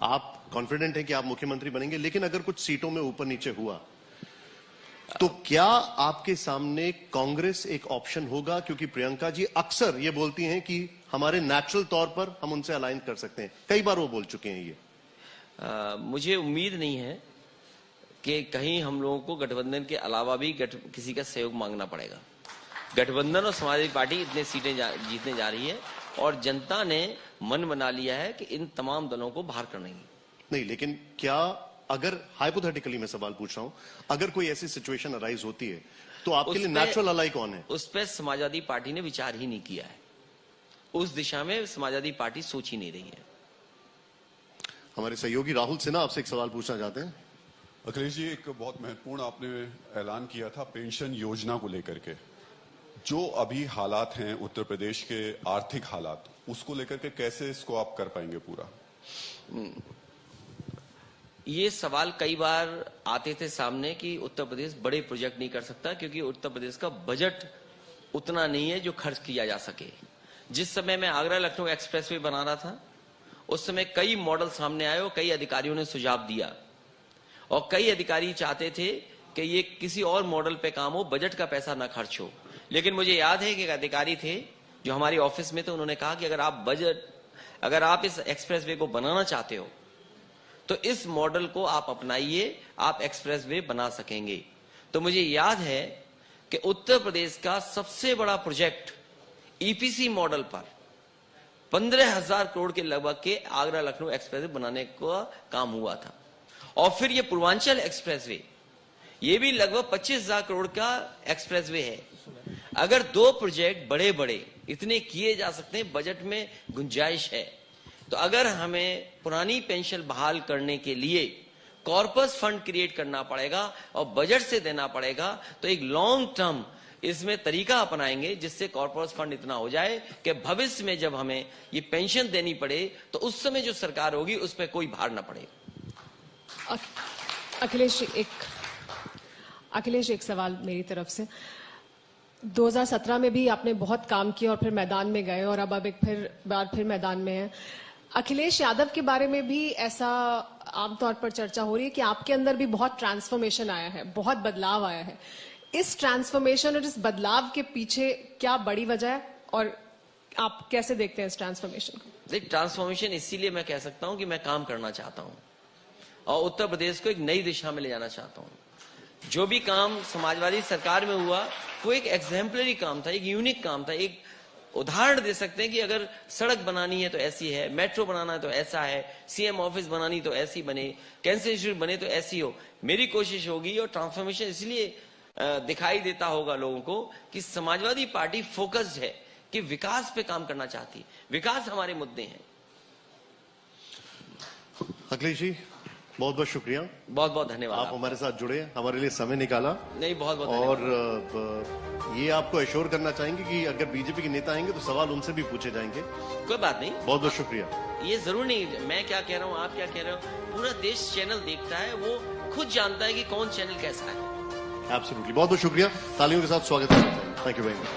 आप कॉन्फिडेंट हैं कि आप मुख्यमंत्री बनेंगे, लेकिन अगर कुछ सीटों में ऊपर नीचे हुआ तो क्या आपके सामने कांग्रेस एक ऑप्शन होगा? क्योंकि प्रियंका जी अक्सर ये बोलती हैं कि हमारे नेचुरल तौर पर हम उनसे अलाइन कर सकते हैं, कई बार वो बोल चुके हैं ये। मुझे उम्मीद नहीं है कि कहीं हम लोगों को गठबंधन के अलावा भी किसी का सहयोग मांगना पड़ेगा। गठबंधन और समाजवादी पार्टी इतने सीटें जीतने जा रही है और जनता ने मन बना लिया है कि इन तमाम दलों को बाहर करना ही नहीं। लेकिन क्या अगर हाइपोथेटिकली मैं सवाल पूछ रहा हूं, अगर कोई ऐसी सिचुएशन अराइज होती है तो आपके लिए नेचुरल अलाई कौन है? उस पर समाजवादी पार्टी ने विचार ही नहीं किया है। उस दिशा में समाजवादी पार्टी सोच ही नहीं रही है। हमारे सहयोगी राहुल सिन्हा आपसे एक सवाल पूछना चाहते हैं। अखिलेश जी, एक बहुत महत्वपूर्ण आपने ऐलान किया था पेंशन योजना को लेकर के। जो अभी हालात हैं उत्तर प्रदेश के आर्थिक हालात, उसको लेकर के कैसे इसको आप कर पाएंगे पूरा? ये सवाल कई बार आते थे सामने कि उत्तर प्रदेश बड़े प्रोजेक्ट नहीं कर सकता क्योंकि उत्तर प्रदेश का बजट उतना नहीं है जो खर्च किया जा सके। जिस समय मैं आगरा लखनऊ एक्सप्रेसवे बना रहा था उस समय कई मॉडल सामने आए और कई अधिकारियों ने सुझाव दिया और कई अधिकारी चाहते थे कि ये किसी और मॉडल पे काम हो, बजट का पैसा ना खर्च हो। लेकिन मुझे याद है कि एक अधिकारी थे जो हमारे ऑफिस में थे, उन्होंने कहा कि अगर आप इस एक्सप्रेसवे को बनाना चाहते हो तो इस मॉडल को आप अपनाइए, आप एक्सप्रेसवे बना सकेंगे। तो मुझे याद है कि उत्तर प्रदेश का सबसे बड़ा प्रोजेक्ट ईपीसी मॉडल पर 15,000 करोड़ के लगभग के आगरा लखनऊ एक्सप्रेसवे बनाने का काम हुआ था। और फिर ये पूर्वांचल एक्सप्रेसवे, ये भी लगभग 25,000 करोड़ का एक्सप्रेसवे है। अगर दो प्रोजेक्ट बड़े बड़े इतने किए जा सकते हैं, बजट में गुंजाइश है, तो अगर हमें पुरानी पेंशन बहाल करने के लिए कॉर्पस फंड क्रिएट करना पड़ेगा और बजट से देना पड़ेगा, तो एक लॉन्ग टर्म इसमें तरीका अपनाएंगे जिससे कॉर्पस फंड इतना हो जाए कि भविष्य में जब हमें ये पेंशन देनी पड़े तो उस समय जो सरकार होगी उस पर कोई भार ना पड़े। अखिलेश, एक सवाल मेरी तरफ से। 2017 में भी आपने बहुत काम किया और फिर मैदान में गए और अब एक फिर मैदान में है। अखिलेश यादव के बारे में भी ऐसा आमतौर पर चर्चा हो रही है कि आपके अंदर भी बहुत ट्रांसफॉर्मेशन आया है, बहुत बदलाव आया है। इस ट्रांसफॉर्मेशन और इस बदलाव के पीछे क्या बड़ी वजह है और आप कैसे देखते हैं इस ट्रांसफॉर्मेशन को? देख, ट्रांसफॉर्मेशन इसीलिए मैं कह सकता हूं कि मैं काम करना चाहता हूं और उत्तर प्रदेश को एक नई दिशा में ले जाना चाहता हूं। जो भी काम समाजवादी सरकार में हुआ वो एक एग्जाम्पलरी काम था, एक यूनिक काम था। एक उदाहरण दे सकते हैं कि अगर सड़क बनानी है तो ऐसी है, मेट्रो बनाना है तो ऐसा है, सीएम ऑफिस बनानी तो ऐसी बने, कैंसर इंस्टीट्यूट बने तो ऐसी हो। मेरी कोशिश होगी और ट्रांसफॉर्मेशन इसलिए दिखाई देता होगा लोगों को कि समाजवादी पार्टी फोकस्ड है कि विकास पे काम करना चाहती है। विकास हमारे मुद्दे हैं। अखिलेश जी, बहुत बहुत शुक्रिया, बहुत बहुत धन्यवाद। आप हमारे साथ जुड़े, हमारे लिए समय निकाला। नहीं, बहुत बहुत और ये आपको एश्योर करना चाहेंगे कि अगर बीजेपी के नेता आएंगे तो सवाल उनसे भी पूछे जाएंगे। कोई बात नहीं, बहुत बहुत शुक्रिया। ये जरूर नहीं मैं क्या कह रहा हूँ, आप क्या कह रहे हो, पूरा देश चैनल देखता है, वो खुद जानता है कि कौन चैनल कैसा है। एब्सोल्युटली, बहुत बहुत शुक्रिया, तालियों के साथ स्वागत करना चाहिए। Thank you very much.